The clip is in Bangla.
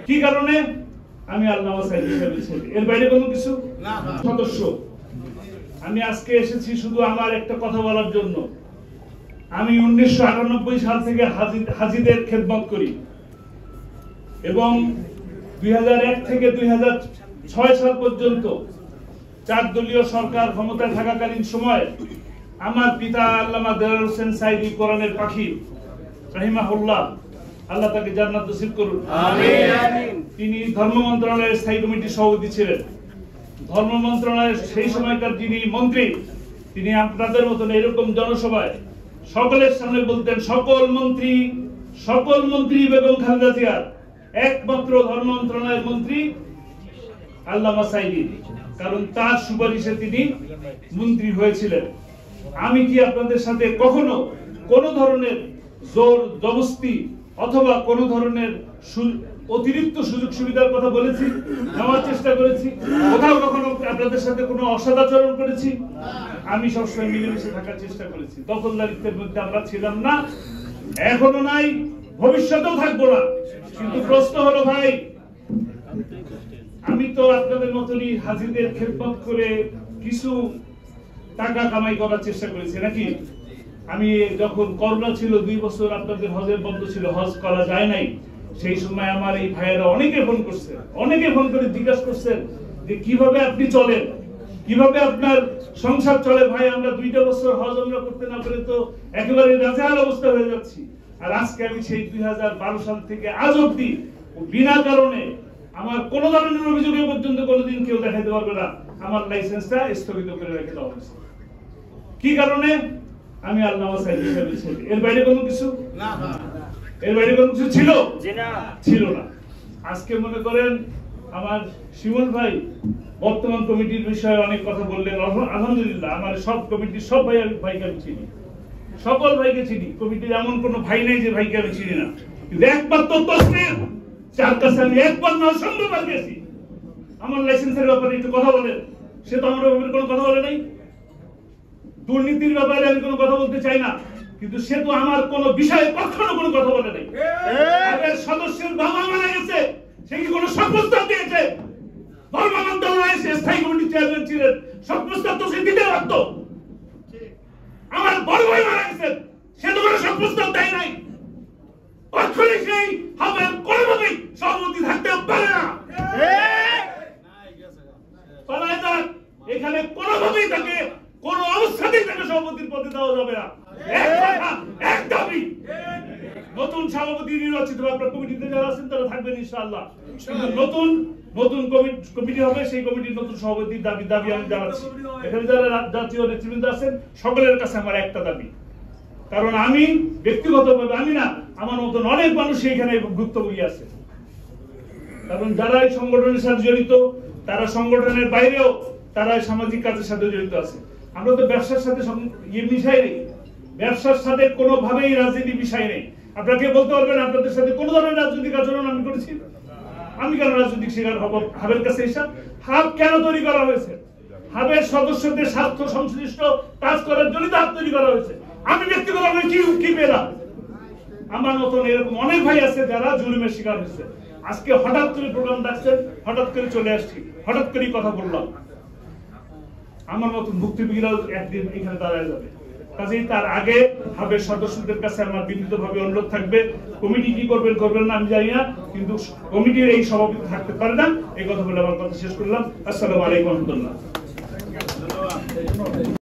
কি কারণে আমি আল্লামা সাঈদী হিসেবে ছেলে, এর বাইরে কোনো কিছু সদস্য। আমি আজকে এসেছি শুধু আমার একটা কথা বলার জন্য। আমি 1998 সাল থেকে হাজীদের খেদমত করি এবং 2001 থেকে 2006 সাল পর্যন্ত 4 দলীয় সরকার ক্ষমতায় থাকাকালীন সময় আমার পিতা আল্লামা দেলোয়ার হোসেন সাঈদী কোরআনের পাখি রাহিমাহুল্লাহ, আল্লাহ তাকে জান্নাত নসিব করুন, আমিন। তিনি ধর্ম মন্ত্রণালয়ের স্থায়ী কমিটির সভাপতি ছিলেন। ধর্ম মন্ত্রণালয়ের সেই সময়কার যিনি মন্ত্রী, তিনি আপনাদের মতন এরকম জনসভায় সকলের সামনে বলতেন, সকল মন্ত্রী বেগম খালেদা জিয়ার, একমাত্র ধর্ম মন্ত্রণালয়ের মন্ত্রী আল্লামা সাঈদী, কারণ তার সুপারিশে তিনি মন্ত্রী হয়েছিলেন। আমি কি আপনাদের সাথে কখনো কোন ধরনের জোর জবরদস্তি অথবা কোন ধরনের অতিরিক্ত সুযোগ সুবিধার কথা বলেছি, নেওয়ার চেষ্টা করেছি? কোথাও কখনো আপনাদের সাথে কোনো অসদাচরণ করেছি? আমি সবসময় মিলেমিশে থাকার চেষ্টা করেছি। দখলদারিত্বের মধ্যে আমরা ছিলাম না, এখনো নাই, ভবিষ্যতেও থাকবো না। কিন্তু প্রশ্ন হলো ভাই, আমি তো আপনাদের মতনই হাজীদের খেদমত করে কিছু টাকা কামাই করার চেষ্টা করেছি নাকি? আমি যখন করোনা ছিল 2 বছর আপনাদের হজের বন্ধ ছিল, হজ করা যায় নাই, সেই সময় আমার এই ভাইয়েরা অনেকে ফোন করে জিজ্ঞাসা করছেন যে কিভাবে আপনি চলেন, কিভাবে আপনার সংসার চলে। ভাই, আমরা 2টা বছর হজ আমরা করতে না পারে তো একেবারে নাজেহাল অবস্থা হয়ে যাচ্ছি। আর আজকে আমি সেই 2012 সাল থেকে আজ অব্দি বিনা কারণে আমার কোন ধরনের অভিযোগে পর্যন্ত কোনোদিন কেউ দেখাতে পারবে না আমার লাইসেন্সটা স্থগিত করে রেখে দেওয়া হয়েছে। কি কারণে? আমি আল্লামা সাঈদী হিসেবে ছেলে, এর বাইরে কোনো কিছু ছিল না। আজকে মনে করেন আমার শিমুল ভাই বর্তমান কমিটির বিষয়ে অনেক কথা বললেন। আলহামদুলিল্লাহ, আমার সব কমিটির সব ভাইকে আমি চিনি, সকল ভাইকে চিনি। কমিটির এমন কোন ভাই নেই যে ভাইকে আমি চিনি না। কিন্তু একমাত্র তসলিম, যার কাছে আমি একবার না অসংখ্যবার গেছি, আমার লাইসেন্সের ব্যাপারে একটু কথা বলেন, সে তো আমার ব্যাপারে কোনো কথা বলে নাই। দুর্নীতির ব্যাপারে আমি কোনো কথা বলতে চাই না, কিন্তু সে তো আমার কোনো বিষয়ে কখনো কোনো কথা বলে নাই। আগের সদস্যের বাবা মারা গেছে, সে কি কোনো সব প্রস্তাব দিয়েছে? ধর্ম মন্ত্রণালয়ে সে স্থায়ী কমিটির চেয়ারম্যান ছিলেন, সব প্রস্তাব তো সে দিতে পারত। আমার বড় ভাই মারা গেছে, সে তো কোনো সব প্রস্তাব দেয় নাই। কখনই সেই হবে কোনোভাবেই সভাপতি থাকতে পারে না। এখানে কোনোভাবেই তাকে কোন অবস্থাতেই তাকে সভাপতির পদে দেওয়া যাবে না। এক দাবি, নতুন সভাপতি নির্বাচিত হবে। আপনার কমিটিতে যারা আছেন তারা থাকবেন ইনশাআল্লাহ। নতুন কমিটি হবে, সেই কমিটির নতুন সভাপতির দাবি আমি জানাচ্ছি। এখানে যারা জাতীয় নেতৃবৃন্দ আছেন সকলের কাছে আমার একটা দাবি, কারণ আমি ব্যক্তিগতভাবে আমি না, আমার মতন অনেক মানুষ এখানে ভুক্তভোগী আছে। কারণ যারা এই সংগঠনের সাথে জড়িত, তারা সংগঠনের বাইরেও তারা সামাজিক কাজের সাথে জড়িত আছে। আমরা তো ব্যবসার সাথে মিশাই নেই, ব্যবসার সাথে কোনোভাবেই রাজনীতি মিশাই নেই। আপনাকে বলতে পারবেন আপনাদের সাথে কোন ধরনের রাজনৈতিক আচরণ আমি করেছি? আমি কেন রাজনৈতিক শিকার হব? হাবের কাছে হিসাব হাব কেন তৈরি করা হয়েছে? হাবের সদস্যদের স্বার্থ সংশ্লিষ্ট কাজ করার জন্য হাব তৈরি করা হয়েছে। আমি ব্যক্তিগতভাবে কি পেলাম? আমার মতন এরকম অনেক ভাই আছে যারা জুলুমের শিকার হয়েছে। আজকে হঠাৎ করে প্রোগ্রাম ডাকছেন, হঠাৎ করে চলে আসছি, হঠাৎ করেই কথা বললাম। আমার মতন ভুক্তভোগীরাও একদিন এখানে দাঁড়ায় যাবে। কাজেই তার আগে হাবের সদস্যদের কাছে আমার বিনীতভাবে অনুরোধ থাকবে, কমিটি কি করবেন না আমি জানি না, কিন্তু কমিটির এই সভাপতি থাকতে পারে না। এই কথা বলে আমার কথা শেষ করলাম। আসসালামু আলাইকুম ওয়া রাহমাতুল্লাহ।